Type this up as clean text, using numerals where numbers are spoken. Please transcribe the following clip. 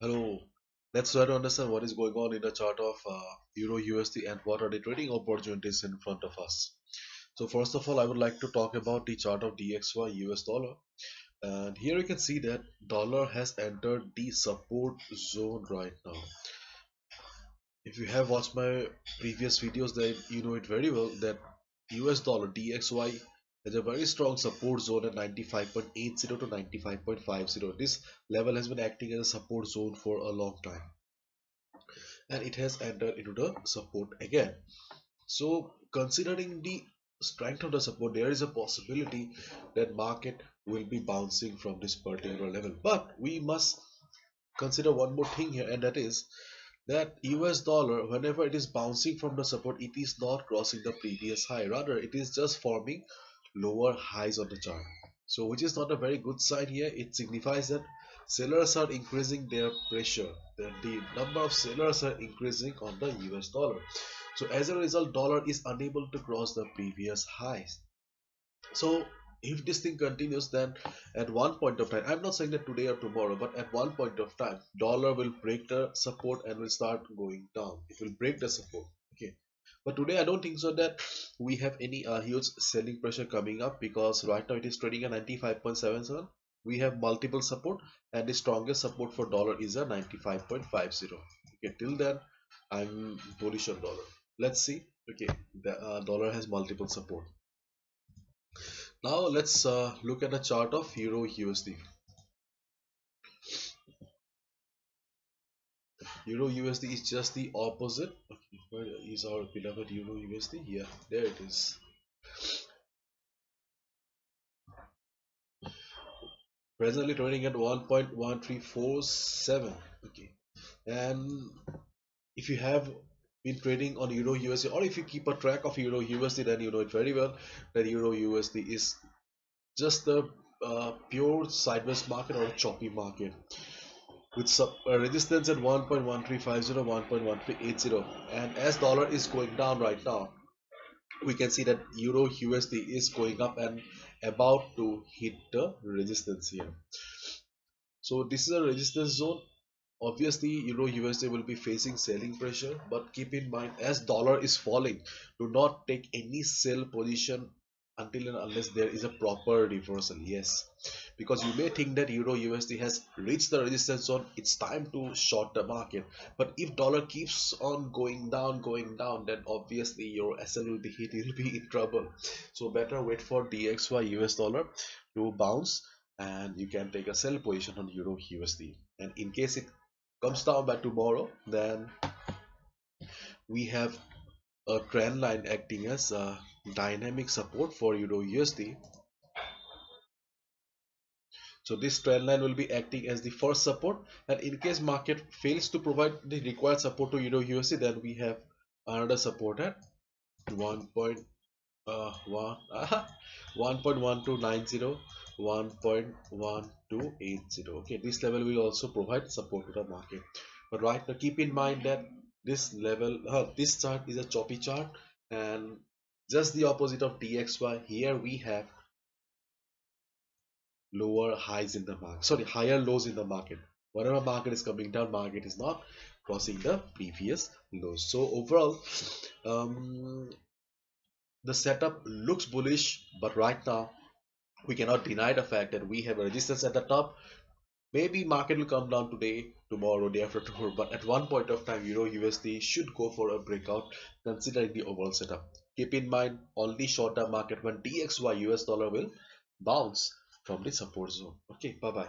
Hello. Let's try to understand what is going on in the chart of Euro USD and what are the trading opportunities in front of us. So first of all, I would like to talk about the chart of DXY US dollar. And here you can see that dollar has entered the support zone right now. If you have watched my previous videos, then you know it very well that US dollar DXY has a very strong support zone at 95.80 to 95.50. This level has been acting as a support zone for a long time, and it has entered into the support again. So considering the strength of the support, there is a possibility that market will be bouncing from this particular level, but we must consider one more thing here, and that is that US dollar, whenever it is bouncing from the support, it is not crossing the previous high, rather it is just forming lower highs on the chart. So which is not a very good sign here. It signifies that sellers are increasing their pressure, that the number of sellers are increasing on the US dollar. So as a result, dollar is unable to cross the previous highs. So if this thing continues, then at one point of time, I'm not saying that today or tomorrow, but at one point of time, dollar will break the support and will start going down. It will break the support. Okay. But today I don't think so that we have any huge selling pressure coming up, because right now it is trading at 95.77. We have multiple support, and the strongest support for dollar is a 95.50. Okay, till then I'm bullish on dollar. Let's see. Okay, the dollar has multiple support. Now let's look at the chart of Euro USD. Euro USD is just the opposite. Okay, where is our beloved Euro USD? Yeah, there it is. Presently trading at 1.1347. Okay, and if you have been trading on Euro USD, or if you keep a track of Euro USD, then you know it very well that Euro USD is just a pure sideways market or a choppy market, with resistance at 1.1350, 1.1380, and as dollar is going down right now, we can see that Euro USD is going up and about to hit the resistance here. So this is a resistance zone. Obviously Euro USD will be facing selling pressure, but keep in mind, as dollar is falling, do not take any sell position until and unless there is a proper reversal. Yes, because you may think that Euro USD has reached the resistance zone, it's time to short the market. But if dollar keeps on going down, then obviously your SL will be hit, you'll be in trouble. So better wait for DXY US dollar to bounce, and you can take a sell position on Euro USD. And in case it comes down by tomorrow, then we have a trend line acting as a dynamic support for Euro USD. So this trend line will be acting as the first support, and in case market fails to provide the required support to Euro USD, then we have another support at 1. 1.1290, 1.1280. Okay, this level will also provide support to the market. But right now, keep in mind that this level, this chart is a choppy chart, and just the opposite of DXY. Here we have lower highs in the market, sorry, higher lows in the market. Whenever market is coming down, market is not crossing the previous lows. So overall, um, the setup looks bullish, but right now we cannot deny the fact that we have a resistance at the top. Maybe market will come down today, tomorrow, day after tomorrow, but at one point of time, Euro USD should go for a breakout considering the overall setup. Keep in mind, only short term market when DXY US dollar will bounce from the support zone. Okay, bye bye.